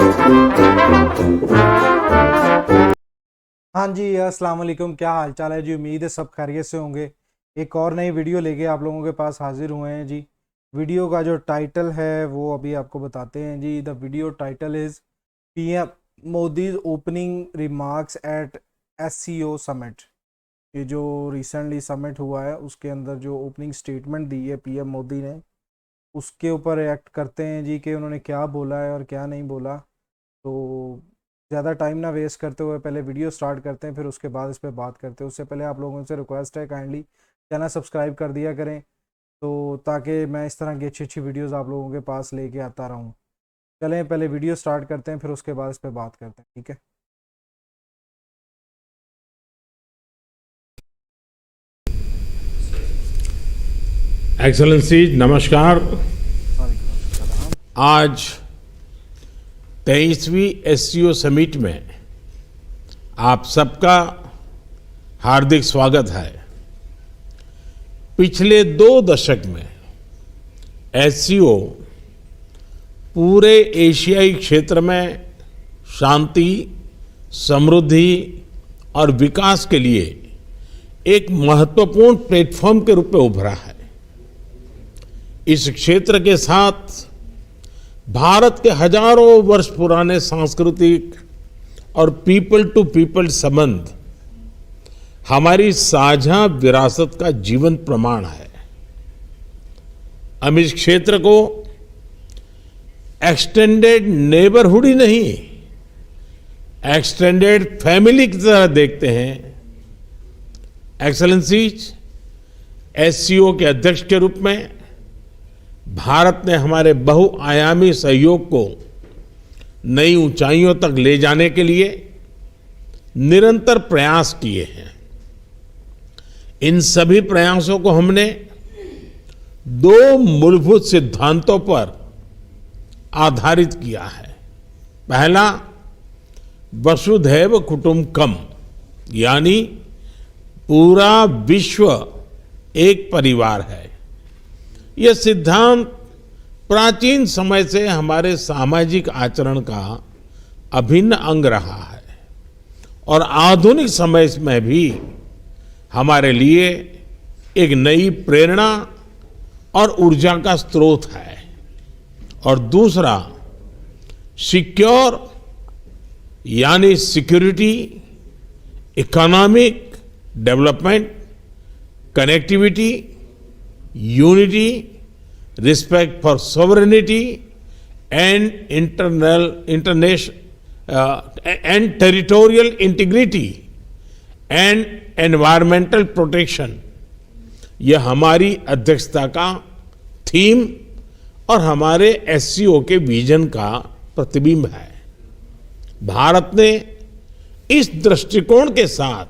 हाँ जी, अस्सलाम वालेकुम। क्या हाल चाल है जी? उम्मीद है सब खैरियत से होंगे। एक और नई वीडियो लेके आप लोगों के पास हाजिर हुए हैं जी। वीडियो का जो टाइटल है वो अभी आपको बताते हैं जी। The video title is PM Modi opening remarks at SCO summit. ये जो रिसेंटली समिट हुआ है उसके अंदर जो ओपनिंग स्टेटमेंट दी है पीएम मोदी ने, उसके ऊपर रिएक्ट करते हैं जी कि उन्होंने क्या बोला है और क्या नहीं बोला। तो ज़्यादा टाइम ना वेस्ट करते हुए पहले वीडियो स्टार्ट करते हैं, फिर उसके बाद इस पर बात करते हैं। उससे पहले आप लोगों से रिक्वेस्ट है, काइंडली चैनल सब्सक्राइब कर दिया करें, तो ताकि मैं इस तरह की अच्छी अच्छी वीडियोस आप लोगों के पास लेके आता रहूं। चलें पहले वीडियो स्टार्ट करते हैं, फिर उसके बाद इस पर बात करते हैं, ठीक है। एक्सेलेंसी नमस्कार। वालेकुम अस्सलाम। आज 23वीं एससीओ समिट में आप सबका हार्दिक स्वागत है। पिछले 2 दशक में एससीओ पूरे एशियाई क्षेत्र में शांति, समृद्धि और विकास के लिए एक महत्वपूर्ण प्लेटफॉर्म के रूप में उभरा है। इस क्षेत्र के साथ भारत के हजारों वर्ष पुराने सांस्कृतिक और पीपल टू पीपल संबंध हमारी साझा विरासत का जीवंत प्रमाण है। हम इस क्षेत्र को एक्सटेंडेड नेबरहुड ही नहीं, एक्सटेंडेड फैमिली की तरह देखते हैं। एक्सेलेंसीज, एससीओ के अध्यक्ष के रूप में भारत ने हमारे बहुआयामी सहयोग को नई ऊंचाइयों तक ले जाने के लिए निरंतर प्रयास किए हैं। इन सभी प्रयासों को हमने 2 मूलभूत सिद्धांतों पर आधारित किया है। पहला, वसुधैव कुटुंबकम, यानी पूरा विश्व एक परिवार है। यह सिद्धांत प्राचीन समय से हमारे सामाजिक आचरण का अभिन्न अंग रहा है और आधुनिक समय में भी हमारे लिए एक नई प्रेरणा और ऊर्जा का स्रोत है। और दूसरा, सिक्योर, यानी security, economic development, connectivity, unity, respect for sovereignty and and territorial integrity and environmental protection, यह हमारी अध्यक्षता का थीम और हमारे एससीओ के विजन का प्रतिबिंब है। भारत ने इस दृष्टिकोण के साथ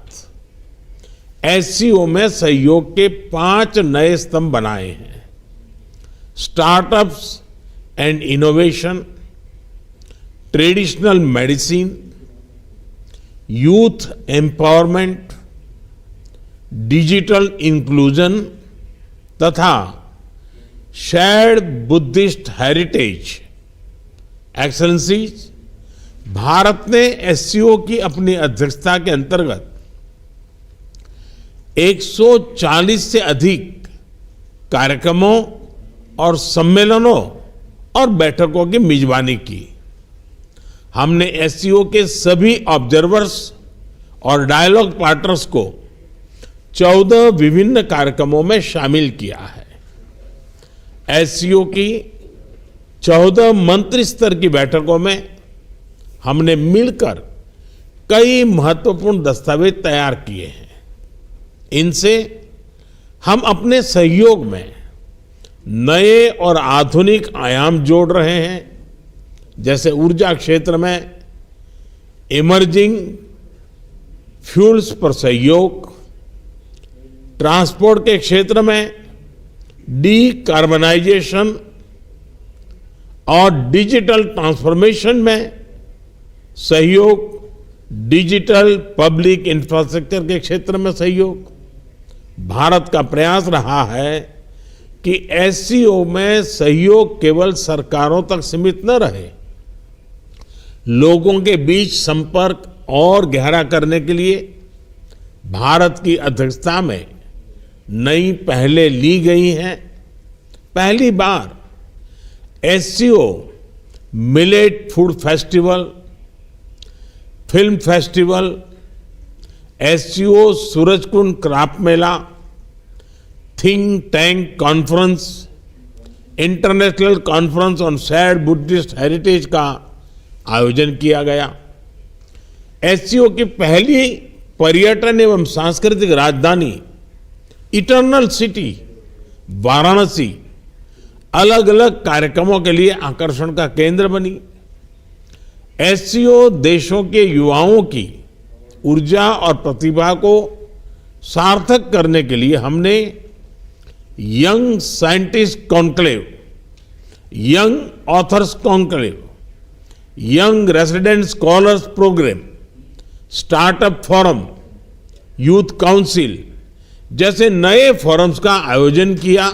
एससीओ में सहयोग के 5 नए स्तंभ बनाए हैं। Startups and innovation, traditional medicine, youth empowerment, digital inclusion तथा shared Buddhist heritage. Excellencies, Bharat ने एससीओ की अपनी अध्यक्षता के अंतर्गत 140 से अधिक कार्यक्रमों और सम्मेलनों और बैठकों की मेजबानी की। हमने एससीओ के सभी ऑब्जर्वर्स और डायलॉग पार्टनर्स को 14 विभिन्न कार्यक्रमों में शामिल किया है। एससीओ की 14 मंत्री स्तर की बैठकों में हमने मिलकर कई महत्वपूर्ण दस्तावेज तैयार किए हैं। इनसे हम अपने सहयोग में नए और आधुनिक आयाम जोड़ रहे हैं, जैसे ऊर्जा क्षेत्र में इमर्जिंग फ्यूल्स पर सहयोग, ट्रांसपोर्ट के क्षेत्र में डीकार्बनाइजेशन और डिजिटल ट्रांसफॉर्मेशन में सहयोग, डिजिटल पब्लिक इंफ्रास्ट्रक्चर के क्षेत्र में सहयोग। भारत का प्रयास रहा है कि एससीओ में सहयोग केवल सरकारों तक सीमित न रहे, लोगों के बीच संपर्क और गहरा करने के लिए भारत की अध्यक्षता में नई पहलें ली गई हैं। पहली बार SCO millet food festival, film festival, SCO Surajkund craft mela, think tank conference, international conference on shared Buddhist heritage का आयोजन किया गया। एससीओ की पहली पर्यटन एवं सांस्कृतिक राजधानी इटर्नल सिटी वाराणसी अलग अलग कार्यक्रमों के लिए आकर्षण का केंद्र बनी। एससीओ देशों के युवाओं की ऊर्जा और प्रतिभा को सार्थक करने के लिए हमने young scientist conclave, young authors conclave, young resident scholars program, startup forum, youth council जैसे नए फोरम्स का आयोजन किया।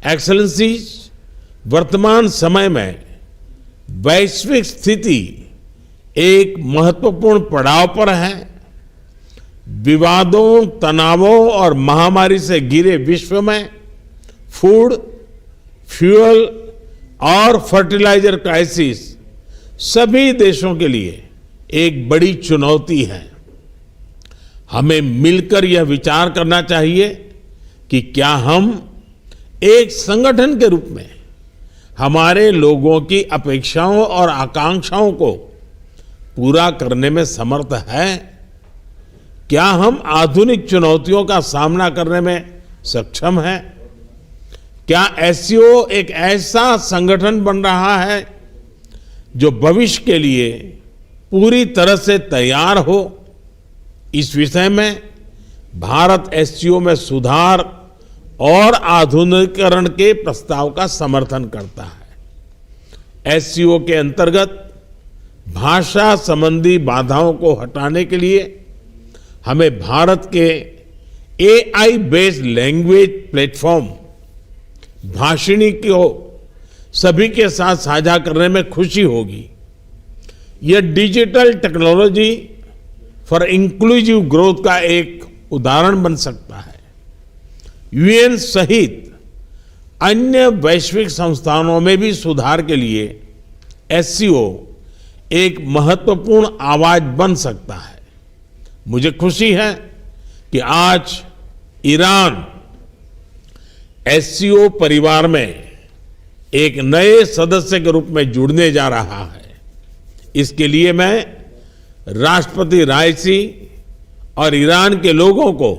एक्सेलेंसीज, वर्तमान समय में वैश्विक स्थिति एक महत्वपूर्ण पड़ाव पर है। विवादों, तनावों और महामारी से घिरे विश्व में फूड, फ्यूल और फर्टिलाइजर क्राइसिस सभी देशों के लिए एक बड़ी चुनौती है। हमें मिलकर यह विचार करना चाहिए कि क्या हम एक संगठन के रूप में हमारे लोगों की अपेक्षाओं और आकांक्षाओं को पूरा करने में समर्थ हैं? क्या हम आधुनिक चुनौतियों का सामना करने में सक्षम हैं? क्या एससीओ एक ऐसा संगठन बन रहा है जो भविष्य के लिए पूरी तरह से तैयार हो? इस विषय में भारत एससीओ में सुधार और आधुनिकीकरण के प्रस्ताव का समर्थन करता है। एससीओ के अंतर्गत भाषा संबंधी बाधाओं को हटाने के लिए हमें भारत के AI based language platform Bhashini को सभी के साथ साझा करने में खुशी होगी। यह digital technology for inclusive growth का एक उदाहरण बन सकता है। यूएन सहित अन्य वैश्विक संस्थानों में भी सुधार के लिए एससीओ एक महत्वपूर्ण आवाज बन सकता है। मुझे खुशी है कि आज ईरान एससीओ परिवार में एक नए सदस्य के रूप में जुड़ने जा रहा है। इसके लिए मैं राष्ट्रपति राइसी और ईरान के लोगों को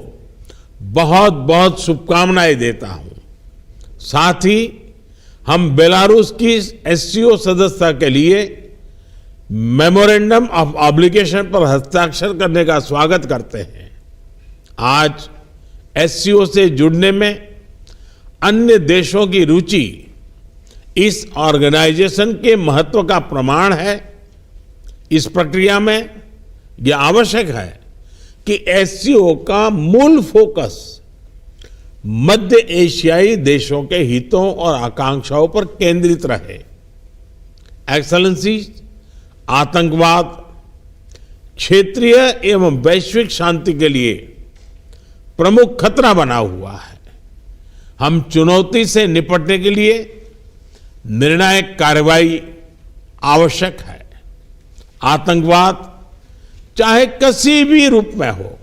बहुत बहुत शुभकामनाएं देता हूं। साथ ही हम बेलारूस की एससीओ सदस्यता के लिए मेमोरेंडम ऑफ ऑब्लिगेशन पर हस्ताक्षर करने का स्वागत करते हैं। आज एससीओ से जुड़ने में अन्य देशों की रुचि इस ऑर्गेनाइजेशन के महत्व का प्रमाण है। इस प्रक्रिया में यह आवश्यक है कि एससीओ का मूल फोकस मध्य एशियाई देशों के हितों और आकांक्षाओं पर केंद्रित रहे। एक्सेलेंसी, आतंकवाद क्षेत्रीय एवं वैश्विक शांति के लिए प्रमुख खतरा बना हुआ है। हम चुनौती से निपटने के लिए निर्णायक कार्रवाई आवश्यक है। आतंकवाद चाहे किसी भी रूप में हो,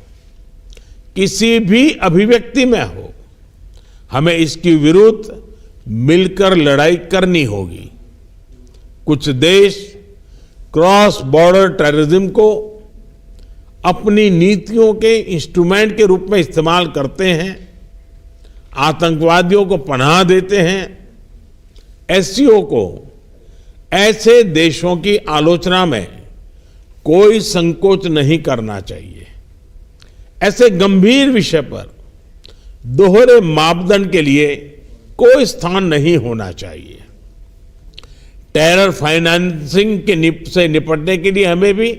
किसी भी अभिव्यक्ति में हो, हमें इसके विरुद्ध मिलकर लड़ाई करनी होगी। कुछ देश क्रॉस बॉर्डर टेररिज्म को अपनी नीतियों के इंस्ट्रूमेंट के रूप में इस्तेमाल करते हैं, आतंकवादियों को पनाह देते हैं। एससीओ को ऐसे देशों की आलोचना में कोई संकोच नहीं करना चाहिए। ऐसे गंभीर विषय पर दोहरे मापदंड के लिए कोई स्थान नहीं होना चाहिए। टेरर फाइनेंसिंग से निपटने के लिए हमें भी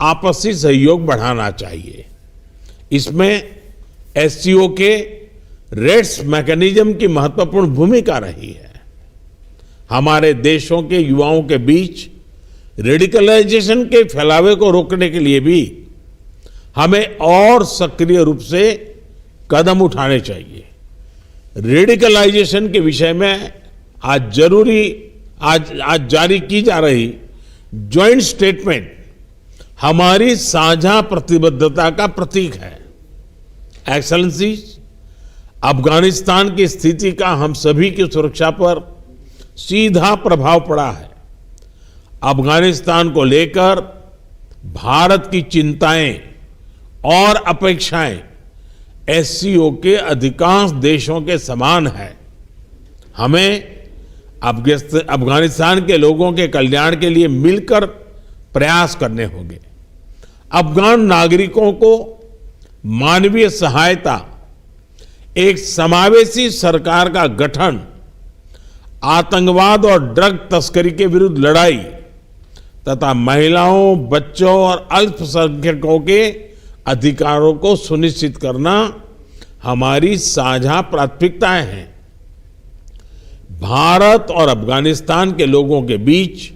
आपसी सहयोग बढ़ाना चाहिए। इसमें एससीओ के रेट्स मैकेनिज्म की महत्वपूर्ण भूमिका रही है। हमारे देशों के युवाओं के बीच रेडिकलाइजेशन के फैलावे को रोकने के लिए भी हमें और सक्रिय रूप से कदम उठाने चाहिए। रेडिकलाइजेशन के विषय में आज जारी की जा रही ज्वाइंट स्टेटमेंट हमारी साझा प्रतिबद्धता का प्रतीक है। एक्सेलेंसी, अफगानिस्तान की स्थिति का हम सभी की सुरक्षा पर सीधा प्रभाव पड़ा है। अफगानिस्तान को लेकर भारत की चिंताएं और अपेक्षाएं एससीओ के अधिकांश देशों के समान है। हमें अफगानिस्तान के लोगों के कल्याण के लिए मिलकर प्रयास करने होंगे। अफगान नागरिकों को मानवीय सहायता, एक समावेशी सरकार का गठन, आतंकवाद और ड्रग तस्करी के विरुद्ध लड़ाई तथा महिलाओं, बच्चों और अल्पसंख्यकों के अधिकारों को सुनिश्चित करना हमारी साझा प्राथमिकताएं हैं। भारत और अफगानिस्तान के लोगों के बीच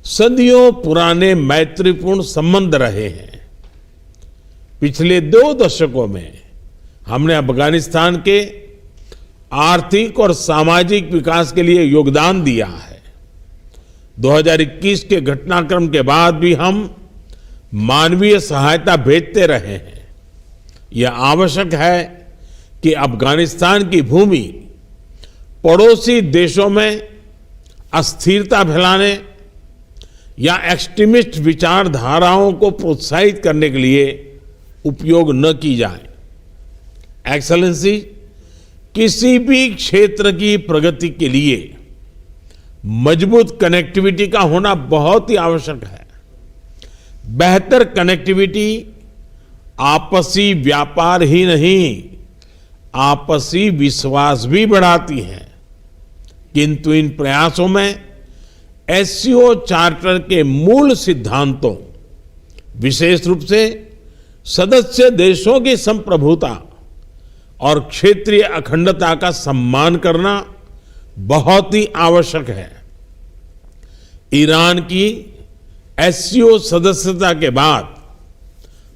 सदियों पुराने मैत्रीपूर्ण संबंध रहे हैं। पिछले 2 दशकों में हमने अफगानिस्तान के आर्थिक और सामाजिक विकास के लिए योगदान दिया है। 2021 के घटनाक्रम के बाद भी हम मानवीय सहायता भेजते रहे हैं। यह आवश्यक है कि अफगानिस्तान की भूमि पड़ोसी देशों में अस्थिरता फैलाने या एक्सट्रीमिस्ट विचारधाराओं को प्रोत्साहित करने के लिए उपयोग न की जाए। एक्सेलेंसी, किसी भी क्षेत्र की प्रगति के लिए मजबूत कनेक्टिविटी का होना बहुत ही आवश्यक है। बेहतर कनेक्टिविटी आपसी व्यापार ही नहीं, आपसी विश्वास भी बढ़ाती है। किंतु इन प्रयासों में एससीओ चार्टर के मूल सिद्धांतों, विशेष रूप से सदस्य देशों की संप्रभुता और क्षेत्रीय अखंडता का सम्मान करना बहुत ही आवश्यक है। ईरान की एससीओ सदस्यता के बाद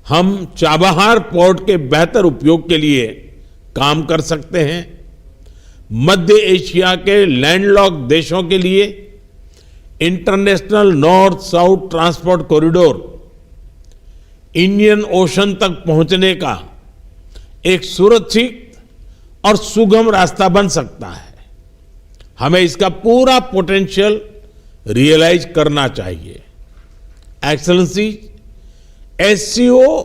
हम चाबहार पोर्ट के बेहतर उपयोग के लिए काम कर सकते हैं। मध्य एशिया के लैंडलॉक देशों के लिए international north south transport corridor Indian ocean तक पहुंचने का एक सुरक्षित और सुगम रास्ता बन सकता है। हमें इसका पूरा पोटेंशियल रियलाइज करना चाहिए। एक्सेलेंसी, एससीओ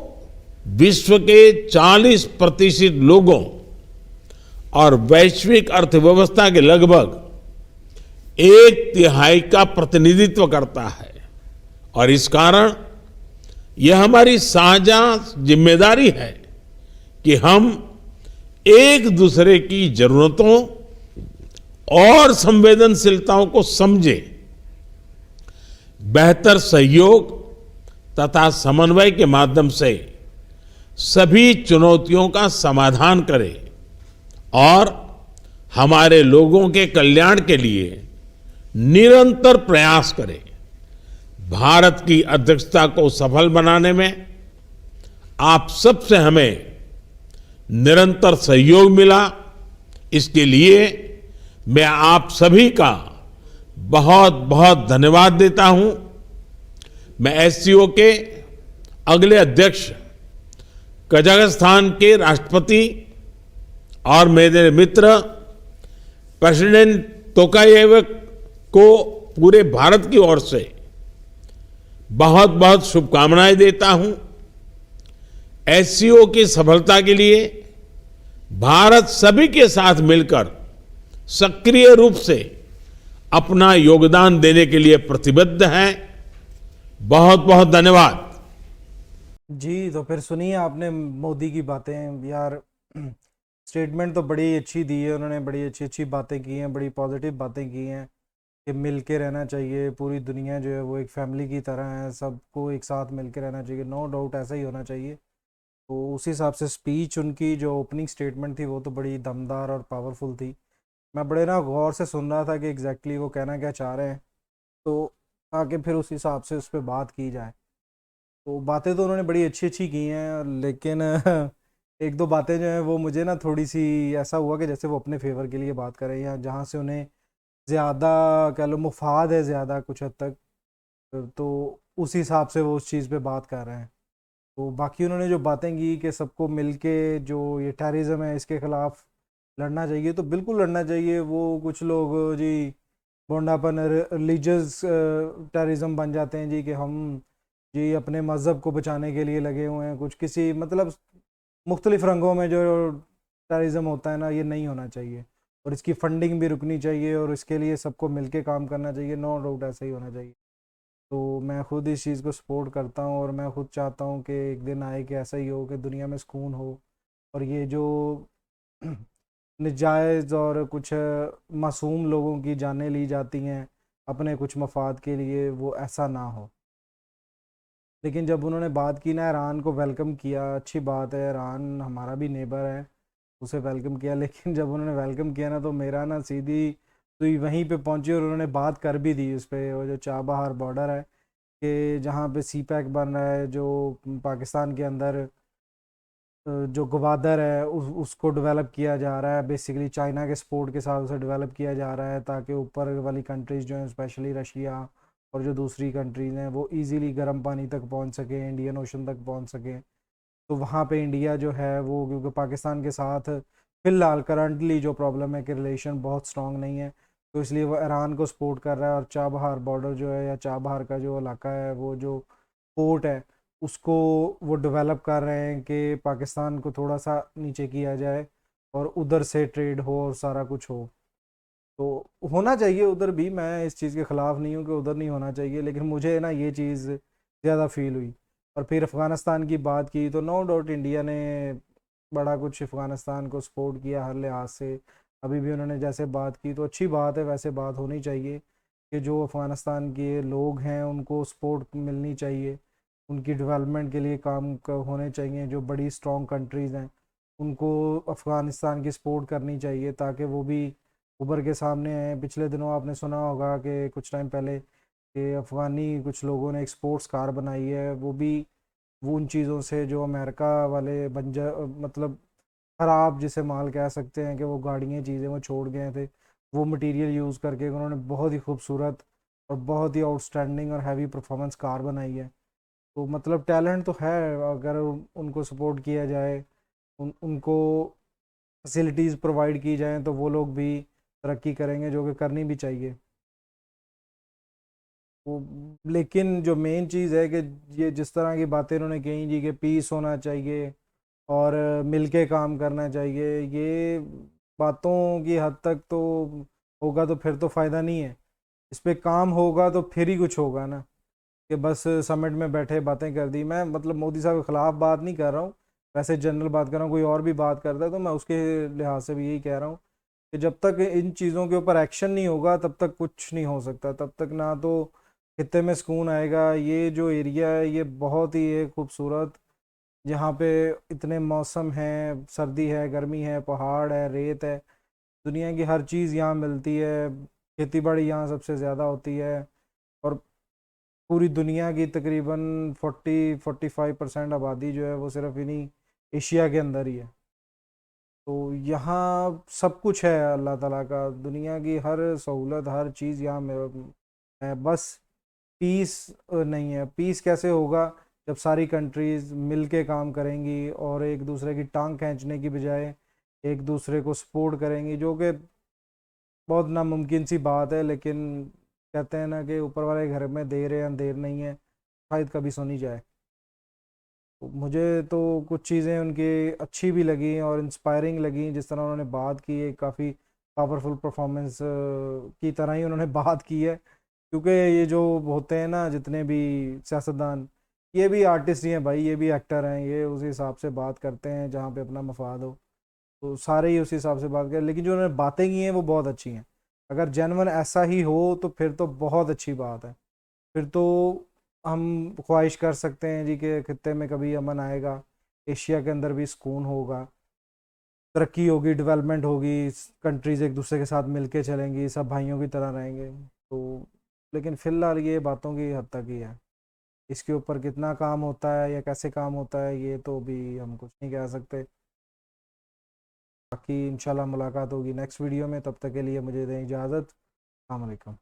विश्व के 40% लोगों और वैश्विक अर्थव्यवस्था के लगभग 1/3 का प्रतिनिधित्व करता है और इस कारण यह हमारी साझा जिम्मेदारी है कि हम एक दूसरे की जरूरतों और संवेदनशीलताओं को समझें, बेहतर सहयोग तथा समन्वय के माध्यम से सभी चुनौतियों का समाधान करें और हमारे लोगों के कल्याण के लिए निरंतर प्रयास करें। भारत की अध्यक्षता को सफल बनाने में आप सबसे हमें निरंतर सहयोग मिला, इसके लिए मैं आप सभी का बहुत बहुत धन्यवाद देता हूं। मैं एससीओ के अगले अध्यक्ष कजाकिस्तान के राष्ट्रपति और मेरे मित्र प्रेसिडेंट तोकायेव को पूरे भारत की ओर से बहुत बहुत शुभकामनाएं देता हूं। एससीओ की सफलता के लिए भारत सभी के साथ मिलकर सक्रिय रूप से अपना योगदान देने के लिए प्रतिबद्ध है। बहुत बहुत धन्यवाद। जी, तो फिर सुनिए आपने मोदी की बातें। यार, स्टेटमेंट तो बड़ी अच्छी दी है उन्होंने, बड़ी अच्छी अच्छी बातें की हैं, बड़ी पॉजिटिव बातें की हैं कि मिल के रहना चाहिए। पूरी दुनिया जो है वो एक फैमिली की तरह है, सबको एक साथ मिल के रहना चाहिए। नो डाउट ऐसा ही होना चाहिए। तो उस हिसाब से स्पीच उनकी जो ओपनिंग स्टेटमेंट थी वो तो बड़ी दमदार और पावरफुल थी। मैं बड़े ना गौर से सुन रहा था कि एग्जैक्टली वो कहना क्या चाह रहे हैं। तो ताकि फिर उस हिसाब से उस पर बात की जाए। तो बातें तो उन्होंने बड़ी अच्छी अच्छी की हैं, लेकिन एक दो बातें जो हैं वो मुझे ना थोड़ी सी ऐसा हुआ कि जैसे वो अपने फेवर के लिए बात करें, या जहाँ से उन्हें ज़्यादा कह लो मुफाद है ज़्यादा कुछ हद तक, तो उस हिसाब से वो उस चीज़ पे बात कर रहे हैं। तो बाकी उन्होंने जो बातें की कि सबको मिलके जो ये टेररिज्म है इसके खिलाफ लड़ना चाहिए, तो बिल्कुल लड़ना चाहिए। वो कुछ लोग जी बोंडापन रिलीजियस टेररिज्म बन जाते हैं जी, कि हम जी अपने मज़हब को बचाने के लिए लगे हुए हैं, कुछ किसी मतलब मुख्तलिफ रंगों में जो टेररिज्म होता है ना, ये नहीं होना चाहिए। और इसकी फंडिंग भी रुकनी चाहिए, और इसके लिए सबको मिलके काम करना चाहिए, नो डाउट ऐसा ही होना चाहिए। तो मैं खुद इस चीज़ को सपोर्ट करता हूँ, और मैं खुद चाहता हूँ कि एक दिन आए कि ऐसा ही हो कि दुनिया में सुकून हो, और ये जो नजायज़ और कुछ मासूम लोगों की जानें ली जाती हैं अपने कुछ मफाद के लिए, वो ऐसा ना हो। लेकिन जब उन्होंने बात की ना, ईरान को वेलकम किया, अच्छी बात है, ईरान हमारा भी नेबर है, उसे वेलकम किया। लेकिन जब उन्होंने वेलकम किया ना, तो मेरा ना सीधी सुई वहीं पे पहुंची, और उन्होंने बात कर भी दी उस पर, वो जो चाबहार बॉर्डर है कि जहाँ पे सी पैक बन रहा है, जो पाकिस्तान के अंदर जो गवादर है उसको डेवलप किया जा रहा है, बेसिकली चाइना के सपोर्ट के साथ उसे डेवलप किया जा रहा है, ताकि ऊपर वाली कंट्रीज़ जो हैं स्पेशली रशिया और जो दूसरी कंट्रीज़ हैं वो इजीली गर्म पानी तक पहुंच सकें, इंडियन ओशन तक पहुंच सकें। तो वहाँ पे इंडिया जो है वो, क्योंकि पाकिस्तान के साथ फ़िलहाल करंटली जो प्रॉब्लम है कि रिलेशन बहुत स्ट्रॉन्ग नहीं है, तो इसलिए वो ईरान को सपोर्ट कर रहा है। और चाबहार बॉर्डर जो है, या चाबहार का जो इलाका है, वो जो पोर्ट है, उसको वो डेवलप कर रहे हैं कि पाकिस्तान को थोड़ा सा नीचे किया जाए, और उधर से ट्रेड हो और सारा कुछ हो। तो होना चाहिए उधर भी, मैं इस चीज़ के ख़िलाफ़ नहीं हूँ कि उधर नहीं होना चाहिए, लेकिन मुझे ना ये चीज़ ज़्यादा फील हुई। और फिर अफ़गानिस्तान की बात की, तो नो डाउट इंडिया ने बड़ा कुछ अफ़गानिस्तान को सपोर्ट किया हर लिहाज से। अभी भी उन्होंने जैसे बात की, तो अच्छी बात है, वैसे बात होनी चाहिए कि जो अफ़गानिस्तान के लोग हैं उनको सपोर्ट मिलनी चाहिए, उनकी डेवलपमेंट के लिए काम होने चाहिए। जो बड़ी स्ट्रॉन्ग कंट्रीज़ हैं उनको अफ़गानिस्तान की सपोर्ट करनी चाहिए, ताकि वो भी उभर के सामने आए। पिछले दिनों आपने सुना होगा कि कुछ टाइम पहले कि अफ़गानी कुछ लोगों ने एक स्पोर्ट्स कार बनाई है, वो भी वो उन चीज़ों से जो अमेरिका वाले बंजर मतलब ख़राब जिसे माल कह सकते हैं, कि वो गाड़ियाँ चीज़ें वो छोड़ गए थे, वो मटेरियल यूज़ करके उन्होंने बहुत ही खूबसूरत और बहुत ही आउटस्टैंडिंग और हैवी परफॉर्मेंस कार बनाई है। तो मतलब टैलेंट तो है, अगर उनको सपोर्ट किया जाए, उनको फैसिलिटीज़ प्रोवाइड की जाएँ, तो वो लोग भी तरक्की करेंगे, जो कि करनी भी चाहिए। वो लेकिन जो मेन चीज़ है कि ये जिस तरह की बातें उन्होंने कही जी, कि पीस होना चाहिए और मिलके काम करना चाहिए, ये बातों की हद तक तो होगा, तो फिर तो फ़ायदा नहीं है। इस पे काम होगा तो फिर ही कुछ होगा ना, कि बस समिट में बैठे बातें कर दी। मैं मतलब मोदी साहब के ख़िलाफ़ बात नहीं कर रहा हूँ, वैसे जनरल बात कर रहा हूँ। कोई और भी बात करता है तो मैं उसके लिहाज से भी यही कह रहा हूँ कि जब तक इन चीज़ों के ऊपर एक्शन नहीं होगा, तब तक कुछ नहीं हो सकता। तब तक ना तो खित्ते में सुकून आएगा। ये जो एरिया है ये बहुत ही है खूबसूरत, जहाँ पे इतने मौसम हैं, सर्दी है, गर्मी है, पहाड़ है, रेत है, दुनिया की हर चीज़ यहाँ मिलती है। खेती बाड़ी यहाँ सबसे ज़्यादा होती है, और पूरी दुनिया की तकरीबन 40-45% आबादी जो है वो सिर्फ इन्हीं एशिया के अंदर ही है। तो यहाँ सब कुछ है अल्लाह ताला का, दुनिया की हर सहूलत हर चीज़ यहाँ है। बस पीस नहीं है। पीस कैसे होगा? जब सारी कंट्रीज़ मिल के काम करेंगी और एक दूसरे की टांग खींचने की बजाय एक दूसरे को सपोर्ट करेंगी, जो कि बहुत नामुमकिन सी बात है। लेकिन कहते हैं ना कि ऊपर वाले घर में देर है अंधेर नहीं है, शायद कभी सुनी जाए। तो मुझे तो कुछ चीज़ें उनकी अच्छी भी लगी और इंस्पायरिंग लगी, जिस तरह उन्होंने बात की है, काफ़ी पावरफुल परफॉर्मेंस की तरह ही उन्होंने बात की है। क्योंकि ये जो होते हैं ना जितने भी सियासतदान, ये भी आर्टिस्ट ही हैं भाई, ये भी एक्टर हैं, ये उसी हिसाब से बात करते हैं जहाँ पे अपना मफाद हो। तो सारे ही उसी हिसाब से बात करें, लेकिन जो उन्होंने बातें की हैं वो बहुत अच्छी हैं। अगर जेन्युइन ऐसा ही हो तो फिर तो बहुत अच्छी बात है। फिर तो हम ख्वाहिश कर सकते हैं जी कि खित्ते में कभी अमन आएगा, एशिया के अंदर भी सुकून होगा, तरक्की होगी, डेवलपमेंट होगी, कंट्रीज़ एक दूसरे के साथ मिलके चलेंगी, सब भाइयों की तरह रहेंगे। तो लेकिन फिलहाल ये बातों की हद तक ही है। इसके ऊपर कितना काम होता है या कैसे काम होता है ये तो भी हम कुछ नहीं कह सकते। बाकी इंशाल्लाह मुलाकात होगी नेक्स्ट वीडियो में, तब तक के लिए मुझे दें इजाज़त। अस्सलाम वालेकुम।